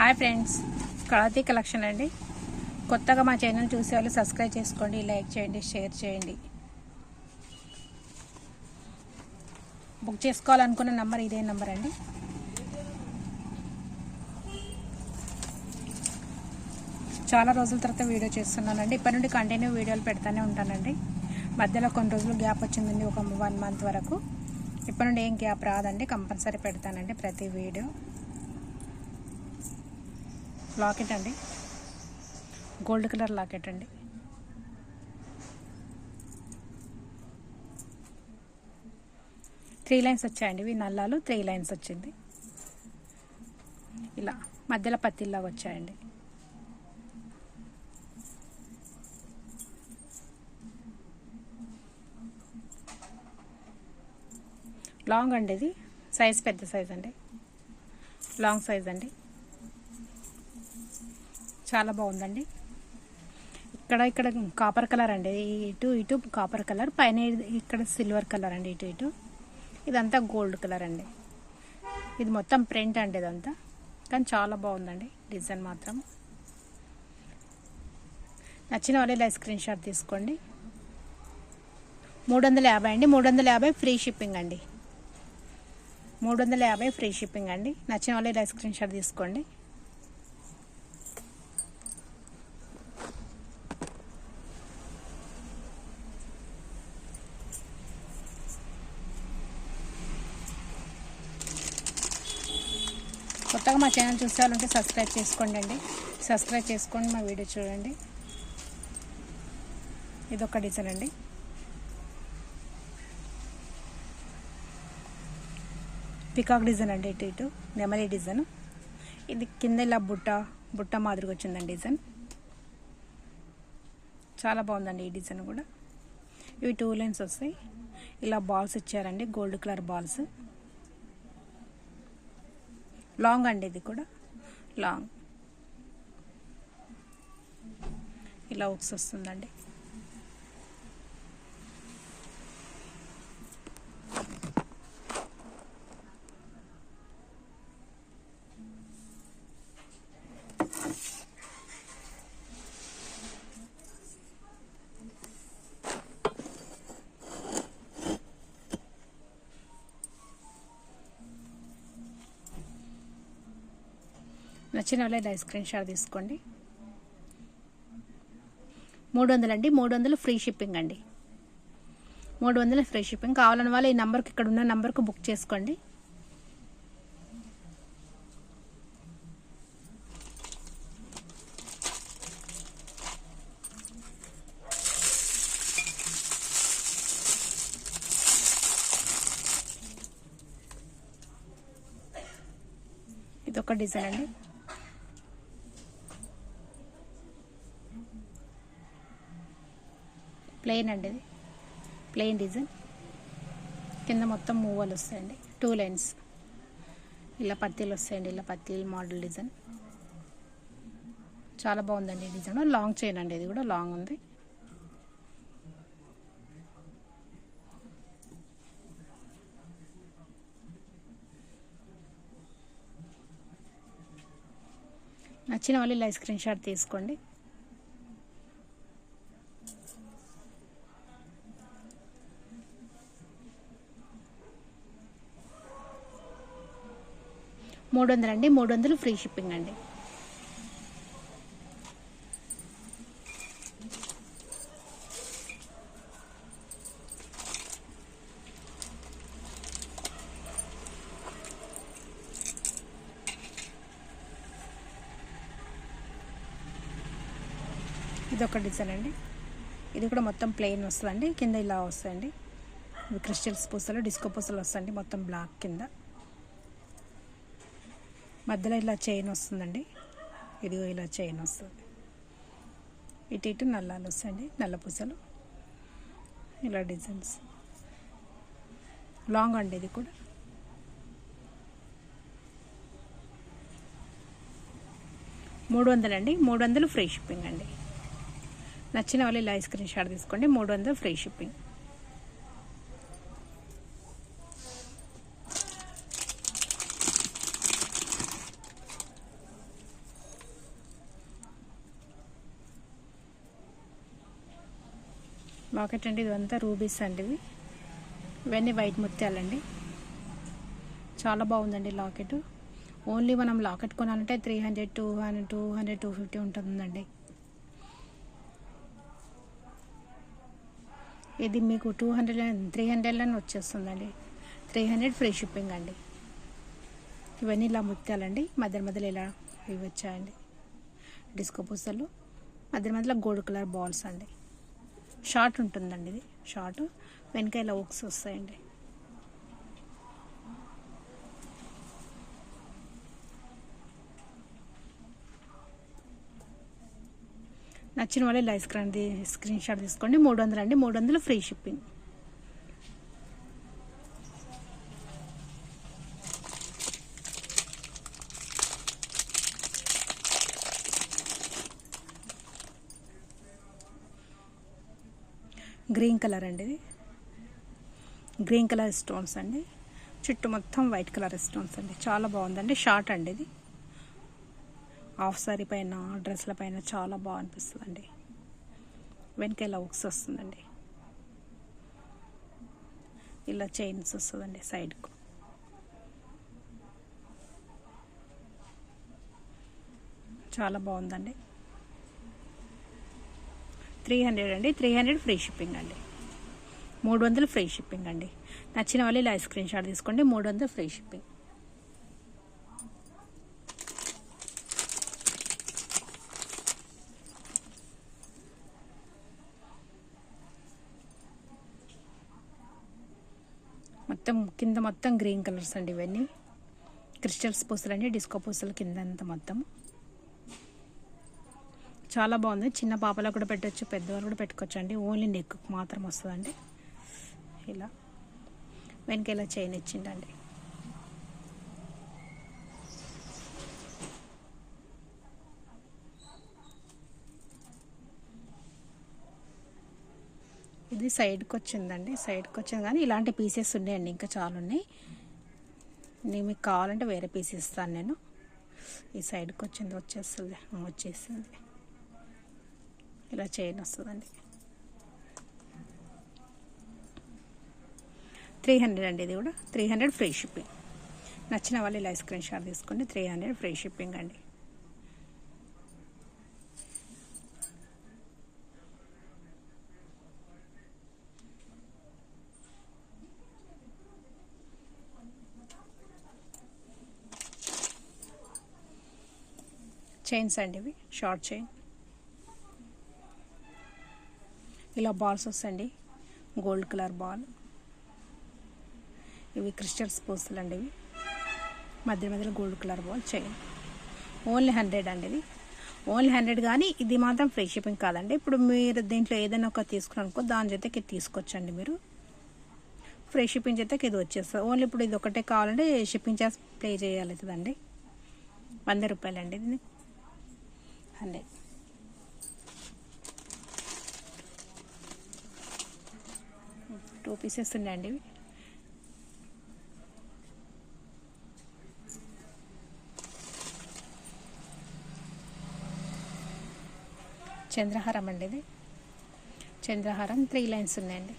Hi friends, Kalavathi collection అండి. కొత్తగా మా ఛానల్ చూసే వాళ్ళు సబ్స్క్రైబ్ చేసుకోండి, లైక్ చేయండి, షేర్ చేయండి. బుక్ చేసుకోవాలనుకున్న నంబర్ ఇదే నంబర్ అండి. చాలా రోజుల తర్వాత వీడియో చేస్తున్నానండి. ఇప్పటి నుండి కంటిన్యూ వీడియోలు పెడతానే ఉంటానండి. మధ్యలో కొన్ని రోజులు గ్యాప్ వచ్చిందండి, ఒక 1 మంత్ వరకు. ఇప్పటి నుండి ఏం గ్యాప్ రాదండి, కంపల్సరీ పెడతానండి ప్రతి వీడియో. లాకెట్ అండి, గోల్డ్ కలర్ లాకెట్ అండి. త్రీ లైన్స్ వచ్చాయండి, ఇవి నల్లాలు 3 లైన్స్ వచ్చింది. ఇలా మధ్యలో పత్తిల్లాగా వచ్చాయండి. లాంగ్ అండి, ఇది సైజ్ పెద్ద సైజ్ అండి, లాంగ్ సైజ్ అండి. చాలా బాగుందండి. ఇక్కడ కాపర్ కలర్ అండి, ఇటు కాపర్ కలర్, పైన ఇక్కడ సిల్వర్ కలర్ అండి, ఇటు ఇదంతా గోల్డ్ కలర్ అండి. ఇది మొత్తం ప్రింట్ అండి ఇదంతా, కానీ చాలా బాగుందండి డిజైన్ మాత్రం. నచ్చిన వాళ్ళు ఇలా స్క్రీన్ షాట్ తీసుకోండి. 350 అండి, 350 ఫ్రీ షిప్పింగ్ అండి. 350 ఫ్రీ షిప్పింగ్ అండి. నచ్చిన వాళ్ళు ఇలా స్క్రీన్ షాట్ తీసుకోండి. కొత్తగా మా ఛానల్ చూసేవాళ్ళంటే సబ్స్క్రైబ్ చేసుకోండి అండి. సబ్స్క్రైబ్ చేసుకోండి, మా వీడియో చూడండి. ఇదొక డిజైన్ అండి. పికాక్ డిజైన్ అండి, ఇటు నెమలి డిజైన్. ఇది కింద ఇలా బుట్ట మాదిరిగా వచ్చిందండి డిజైన్. చాలా బాగుందండి ఈ డిజైన్ కూడా. ఇవి 2 లైన్స్ వస్తాయి. ఇలా బాల్స్ ఇచ్చారండి, గోల్డ్ కలర్ బాల్స్. లాంగ్ అండి, ఇది కూడా లాంగ్. ఇలా ఉక్స్ వస్తుందండి. నచ్చిన వాళ్ళే ఇలా స్క్రీన్ షాట్ తీసుకోండి. 300 అండి, 300 ఫ్రీ షిప్పింగ్ అండి. 300 ఫ్రీ షిప్పింగ్. కావాలని వాళ్ళు ఈ నెంబర్కి, ఇక్కడ ఉన్న నెంబర్కు బుక్ చేసుకోండి. ఇదొక డిజైన్ అండి. ప్లెయిన్ అండి, ఇది ప్లెయిన్ డిజైన్. కింద మొత్తం మూవలు వస్తాయండి, 2 లైన్స్. ఇలా పత్తీలు వస్తాయండి, ఇలా పత్తీలు మోడల్ డిజైన్. చాలా బాగుందండి ఈ డిజైన్. లాంగ్ చైన్ అండి, ఇది కూడా లాంగ్ ఉంది. నచ్చిన వాళ్ళు ఇలా స్క్రీన్ షాట్ తీసుకోండి. $300 అండి, 300 ఫ్రీ షిప్పింగ్ అండి. ఇదొక డిజైన్ అండి. ఇది కూడా మొత్తం ప్లెయిన్ వస్తుందండి. కింద ఇలా వస్తాయండి, ఇవి క్రిస్టల్స్ పూసలు, డిస్కో పూసలు వస్తాయండి. మొత్తం బ్లాక్ కింద, మధ్యలో ఇలా చైన్ వస్తుందండి. ఇది ఇలా చైన్ వస్తుంది. ఇటు నల్లాలు వస్తాయండి, నల్ల పూసలు. ఇలా డిజైన్స్ లాంగ్ అండి, ఇది కూడా. $300 అండి, 300 ఫ్రీ షిప్పింగ్ అండి. నచ్చిన వాళ్ళు ఇలా స్క్రీన్ షాట్ తీసుకోండి. 300 ఫ్రీ షిప్పింగ్. లాకెట్ అండి, ఇదంతా రూబీస్ అండి. ఇవన్నీ వైట్ ముత్యాలండి. చాలా బాగుందండి లాకెట్. ఓన్లీ మనం లాకెట్ కొనాలంటే 300, 200, 250 ఉంటుందండి. ఇది మీకు 300 వచ్చేస్తుందండి. 300 ఫ్రీ షిప్పింగ్ అండి. ఇవన్నీ ఇలా ముత్యాలండి. మధ్యలో ఇలా ఇవి వచ్చాయండి డిస్కో పూసలు. మధ్యలో గోల్డ్ కలర్ బాల్స్ అండి. షార్ట్ ఉంటుందండి, ఇది షార్ట్. వెనక ఇలా ఓక్స్ వస్తాయండి. నచ్చిన వాళ్ళు ఇలా స్క్రీన్ షాట్ తీసుకోండి. 300 అండి, 300 ఫ్రీ షిప్పింగ్. గ్రీన్ కలర్ అండి, ఇది గ్రీన్ కలర్ స్టోన్స్ అండి. చుట్టూ మొత్తం వైట్ కలర్ స్టోన్స్ అండి. చాలా బాగుందండి. షార్ట్ అండి ఇది. హాఫ్ సారీ పైన, డ్రెస్ల పైన చాలా బాగా అనిపిస్తుందండి. వెనక ఇలా ఉక్స్ వస్తుందండి. ఇలా చైన్స్ వస్తుందండి సైడ్కు. చాలా బాగుందండి. 300 అండి, 300 ఫ్రీ షిప్పింగ్ అండి. 300 ఫ్రీ షిప్పింగ్ అండి. నచ్చిన వాళ్ళు ఇలా స్క్రీన్ షాట్ తీసుకోండి. 300 ఫ్రీ షిప్పింగ్. మొత్తం కింద మొత్తం గ్రీన్ కలర్స్ అండి. ఇవన్నీ క్రిస్టల్స్ పూసలు అండి. డిస్కో పూసలు కింద అంతా మొత్తం చాలా బాగుంది. చిన్న పాపలో కూడా పెట్టచ్చు, పెద్దవాళ్ళు కూడా పెట్టుకోవచ్చు అండి. ఓన్లీ నెక్ మాత్రం వస్తుందండి. ఇలా వెనక ఇలా చైన్ ఇచ్చిండండి. ఇది సైడ్కి వచ్చిందండి. సైడ్కి వచ్చింది కానీ ఇలాంటి పీసెస్ ఉన్నాయండి, ఇంకా చాలా ఉన్నాయి. నేను మీకు కావాలంటే వేరే పీస్ ఇస్తాను నేను. ఈ సైడ్కి వచ్చేసింది. ఇలా చైన్ వస్తుందండి. 300 అండి. ఇది కూడా 300 ఫ్రీ షిప్పింగ్. నచ్చిన వాళ్ళు ఇలా స్క్రీన్ షాట్ తీసుకోండి. 300 ఫ్రీ షిప్పింగ్ అండి. చైన్స్ అండి, ఇవి షార్ట్ చైన్. ఇలా బాల్స్ వస్తాయండి, గోల్డ్ కలర్ బాల్. ఇవి క్రిస్టల్స్ పూసలు అండి. ఇవి మధ్యలో gold colour ball chain. Only 100 అండి. ఇది ఓన్లీ 100 కానీ ఇది మాత్రం ఫ్రీ షిప్పింగ్ కాదండి. ఇప్పుడు మీరు దీంట్లో ఏదైనా ఒక తీసుకున్నారనుకో, దాని జೊತೆకి తీసుకొచ్చండి మీరు. ఫ్రీ షిప్పింగ్ జೊತೆకి ఇది వచ్చేస్తుంది. ఓన్లీ ఇప్పుడు ఇది ఒకటే కావాలంటే షిప్పింగ్ చార్జ్ పే చేయాలి కదండి. 100 రూపాయలు అండి. ఇది 100. టూ పీసెస్ ఉన్నాయండి ఇవి. చంద్రహారం అండి, ఇది చంద్రహారం. 3 లైన్స్ ఉన్నాయండి.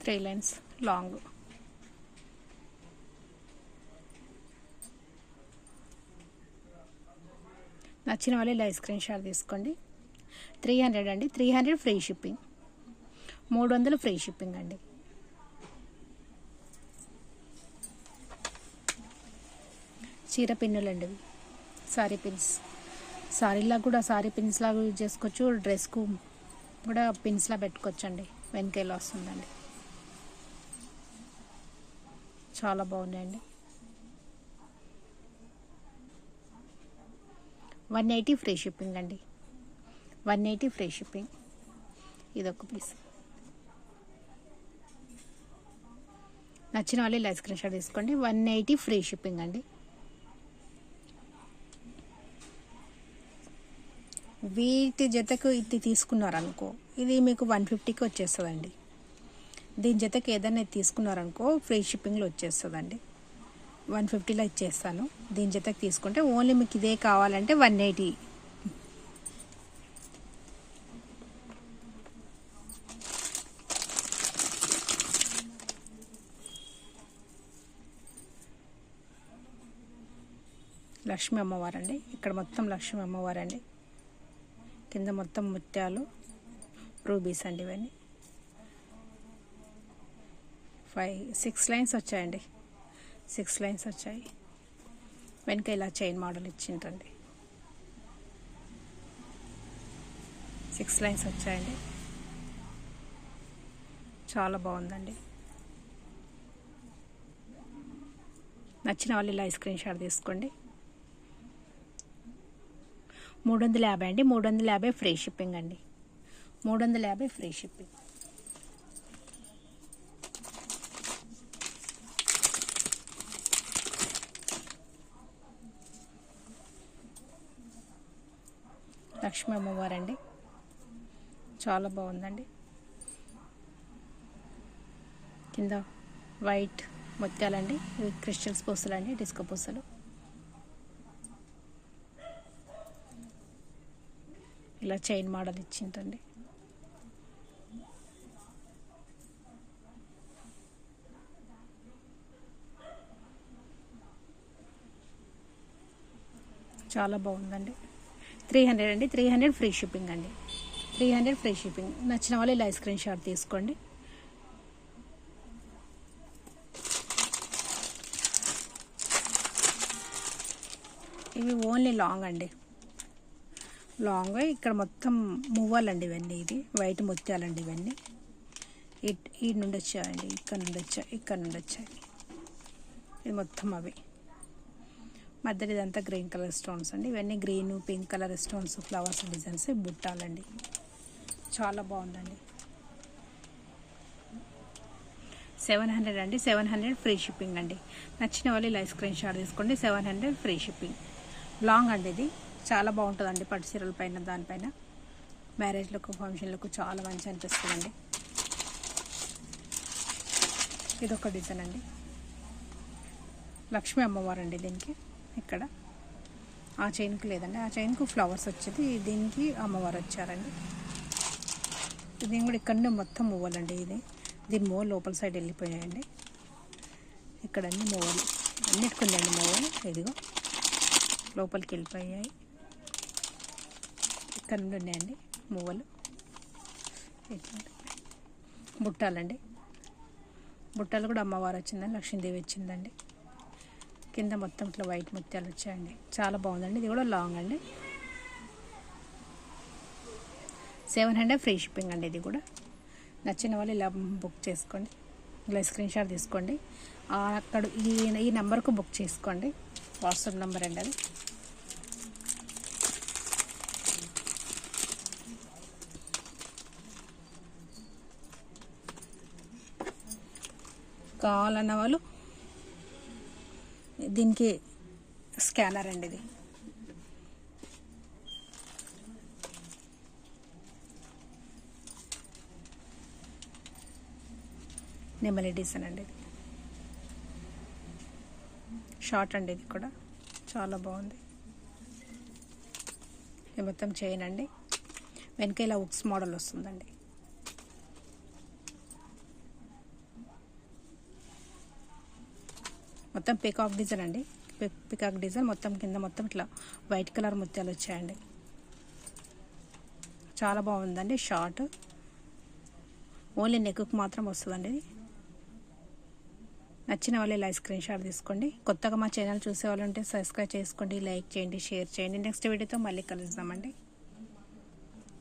3 లైన్స్ లాంగ్. నచ్చిన వాళ్ళు ఇలా స్క్రీన్ షాట్ తీసుకోండి. 300 అండి. 300 ఫ్రీ షిప్పింగ్. 300 ఫ్రీ షిప్పింగ్ అండి. చీర పిన్నులు అండి, సారీ పిన్స్. సారీలా కూడా సారీ పిన్స్ లాగా యూజ్ చేసుకోవచ్చు. డ్రెస్కు కూడా పిన్స్లా పెట్టుకోవచ్చండి. వెనకేలా వస్తుందండి. చాలా బాగున్నాయండి. 180 ఫ్రీ షిప్పింగ్ అండి. 180 ఫ్రీ షిప్పింగ్. ఇదొక పీస్. నచ్చిన వాళ్ళు ఇలా స్క్రీన్ షాట్ తీసుకోండి. 180 ఫ్రీ షిప్పింగ్ అండి. వీటి జతకు ఇది తీసుకున్నారనుకో, ఇది మీకు 150కి వచ్చేస్తుందండి. దీని జతకి ఏదైనా తీసుకున్నారనుకో ఫ్రీ షిప్పింగ్లో వచ్చేస్తుందండి. 150లో ఇచ్చేస్తాను. దీని జతకి తీసుకుంటే ఓన్లీ మీకు ఇదే కావాలంటే 180. లక్ష్మీ అమ్మవారండి. ఇక్కడ మొత్తం లక్ష్మీ అమ్మవారండి. కింద మొత్తం ముత్యాలు రూబీస్ అండి. ఇవన్నీ 6 లైన్స్ వచ్చాయండి. 6 లైన్స్ వచ్చాయి. వెనక ఇలా చైన్ మోడల్ ఇచ్చిండ్రండి. 6 లైన్స్ వచ్చాయండి. చాలా బాగుందండి. నచ్చిన వాళ్ళు ఇలా స్క్రీన్ షాట్ తీసుకోండి. 350 అండి. 350 ఫ్రీ షిప్పింగ్ అండి. 350 ఫ్రీ షిప్పింగ్. లక్ష్మీ అమ్మవారండి. చాలా బాగుందండి. కింద వైట్ ముత్యాలండి. ఇవి క్రిస్టల్స్ పూసలు అండి, డిస్కో పూసలు. ఇలా చైన్ మోడల్ ఇచ్చింటండి. చాలా బాగుందండి. 300 అండి. 300 ఫ్రీ షిప్పింగ్ అండి. 300 ఫ్రీ షిప్పింగ్. నచ్చిన వాళ్ళు ఇలా స్క్రీన్ షాట్ తీసుకోండి. ఇవి ఓన్లీ లాంగ్ అండి. లాంగ్. ఇక్కడ మొత్తం మువ్వాలండి ఇవన్నీ. ఇది వైట్ ముత్యాలండి ఇవన్నీ. ఈ నుండి వచ్చాయండి. ఇక్కడ నుండి వచ్చాయి, ఇక్కడ నుండి వచ్చాయి. ఇది మొత్తం అవి. మధ్యలో ఇదంతా గ్రీన్ కలర్ స్టోన్స్ అండి. ఇవన్నీ green, pink colour stones, flowers designs, బుట్టాలండి. చాలా బాగుందండి. 700 అండి. 700 ఫ్రీ షిప్పింగ్ అండి. నచ్చిన వాళ్ళు ఇలా స్క్రీన్ షాట్ తీసుకోండి. 700 ఫ్రీ షిప్పింగ్. లాంగ్ అండి. ఇది చాలా బాగుంటుందండి. పట్టు చీరల పైన, దానిపైన మ్యారేజ్లకు, ఫంక్షన్లకు చాలా మంచి అనిపిస్తుందండి. ఇదొక డిజైన్ అండి. లక్ష్మీ అమ్మవారు అండి. దీనికి ఇక్కడ ఆ చైన్కి లేదండి. ఆ చైన్కు ఫ్లవర్స్ వచ్చేది. దీనికి అమ్మవారు వచ్చారండి. దీని కూడా ఇక్కడ మొత్తం మువ్వలండి. దీని మువ్వలు లోపల సైడ్ వెళ్ళిపోయాయండి. ఇక్కడ అన్ని మువ్వలు, అన్నిటికుందండి మువ్వలు. ఇదిగో లోపలికి వెళ్ళిపోయాయి. ఇక్కడ నుండి ఉన్నాయండి మువ్వలు. బుట్టాలండి. బుట్టాలు కూడా అమ్మవారు వచ్చిందండి. లక్ష్మీదేవి వచ్చిందండి. కింద మొత్తం ఇట్లా వైట్ ముత్యాలు వచ్చాయండి. చాలా బాగుందండి. ఇది కూడా లాంగ్ అండి. 700 ఫ్రీ షిప్పింగ్ అండి. ఇది కూడా నచ్చిన వాళ్ళు ఇలా బుక్ చేసుకోండి. ఇలా స్క్రీన్ షాట్ తీసుకోండి. అక్కడ ఈ నెంబర్కు బుక్ చేసుకోండి. వాట్సాప్ నెంబర్ అండి అది. కావాలన్న వాళ్ళు దీనికి స్కానర్ అండి. ఇది నెమలి డిజైన్ అండి. ఇది షార్ట్ అండి. ఇది కూడా చాలా బాగుంది. ఇది మొత్తం చైన్ అండి. వెనక ఇలా ఉక్స్ మోడల్ వస్తుందండి. మొత్తం పికాక్ డిజైన్ అండి. పికాక్ డిజైన్ మొత్తం కింద మొత్తం ఇట్లా వైట్ కలర్ ముత్యాలు వచ్చాయండి. చాలా బాగుందండి. షార్ట్ ఓన్లీ నెక్కు మాత్రం వస్తుందండి. ఇది నచ్చిన వాళ్ళు ఇలా స్క్రీన్ షాట్ తీసుకోండి. కొత్తగా మా ఛానల్ చూసే వాళ్ళు ఉంటే సబ్స్క్రైబ్ చేసుకోండి, లైక్ చేయండి, షేర్ చేయండి. నెక్స్ట్ వీడియోతో మళ్ళీ కలుద్దామండి.